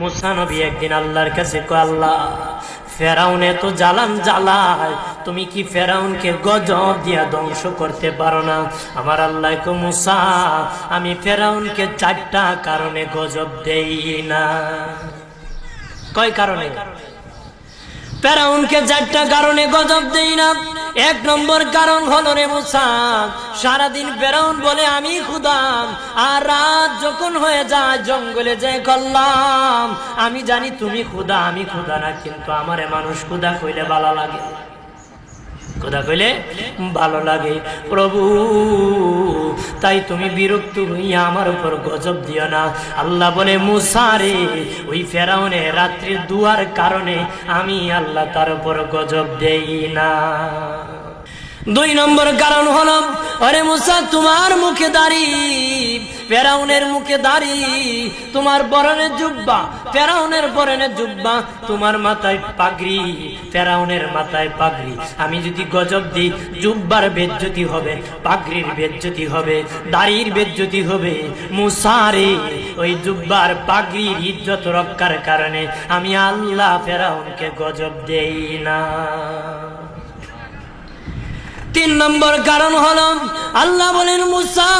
মুসা নবী একদিন আল্লাহর কাছে কয়, আল্লাহ ফেরাউন এত জ্বালান জ্বালায়, তুমি কি ফেরাউনকে গজব দিয়া ধ্বংস করতে পারো না? আমার আল্লাহ কয়, মুসা আমি ফেরাউনকে 4টা কারণে গজব দেই না। কয় কারণে? ফেরাউনকে 4টা কারণে গজব দেই না। 1 নম্বর কারণ হলো, রে মুসা, সারাদিন ফেরাউন বলে আমি খোদা, আর রাত যখন হয়ে যায় জঙ্গলে যায় করলাম আমি জানি তুমি খোদা, আমি খোদা না, কিন্তু আমারে মানুষ খোদা কইলে ভালো লাগে, খোদা কইলে ভালো লাগে। প্রভু, তাই তুমি বিরক্ত হইয়া আমার উপর গজব দিও না। আল্লাহ বলে, মুসা রে, ওই ফেরাউনের রাত্রির দুয়ার কারণে আমি আল্লাহ তার উপর গজব দেই না। 2 নম্বর কারণ হলো, আরে মুসা তোমার মুখে দাড়ি, ফেরাউনের মুখে দাড়ি, তোমার পরনের জুব্বা, ফেরাউনের পরনের জুব্বা, তোমার মাথায় পাগড়ি, ফেরাউনের মাথায় পাগড়ি। আমি যদি গজব দিই, জুব্বার বেজ্জতি হবে, পাগড়ির বেজ্জতি হবে, দাড়ির বেজ্জতি হবে। মুসা রে, ওই জুব্বার পাগড়ির ইজ্জত রক্ষার কারণে আমি আল্লাহ ফেরাউনকে গজব দেই না। 3 নম্বর কারণ হলো, আল্লাহ বলেন, মুসা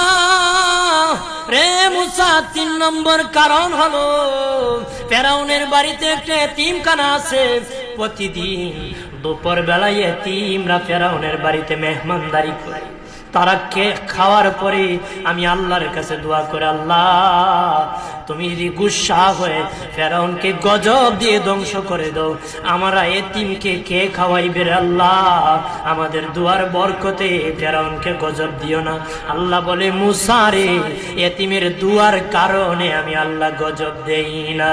রে মুসা, 3 নম্বর কারণ হলো, ফেরাউনের বাড়িতে একটা এতিমখানা আছে। প্রতিদিন দুপুর বেলায় এতিমরা ফেরাউনের বাড়িতে মেহমানদারি করে। তারা খাওয়ার পরে আমি আল্লাহর কাছে দোয়া করে, আল্লাহ তুমি যদি গুসা হয়ে ফেরাউনকে গজব দিয়ে ধ্বংস করে দাও, আমরা এতিমকে কে খাওয়াইবে রে আল্লাহ, আমাদের দুয়ার বরকতে ফেরাউনকে গজব দিও না। আল্লাহ বলে, মুসা রে, এতিমের দুয়ার কারণে আমি আল্লাহ গজব দেই না।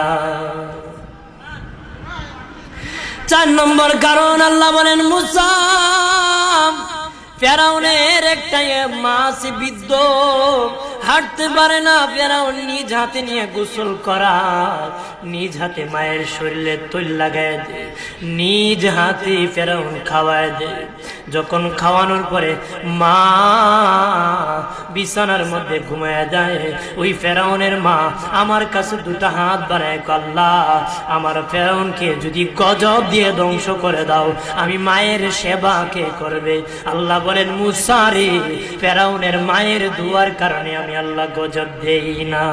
4 নম্বর কারণ, আল্লাহ বলেন, মুসা ফেরাউনের একটা মাছ বিদ্ধ, হাঁটতে পারে না। ফেরাউন নিজ হাতে নিয়ে গোসল করা, নিজ হাতে মায়ের শরীরে তৈল লাগায় দে, নিজ হাতে ফেরাউন খাওয়ায় দে। যখন খাওয়ানোর পরে মা বিছানার মধ্যে ঘুমায় যায়, ওই ফেরাউনের মা আমার কাছে 2টা হাত বাড়ায়, আল্লাহ আমার ফেরাউনকে যদি গজব দিয়ে ধ্বংস করে দাও, আমি মায়ের সেবা কে করবে? আল্লাহ বলেন, মুসা রে, ফেরাউনের মায়ের দুয়ার কারণে আমি আল্লাহ গজব দেই না।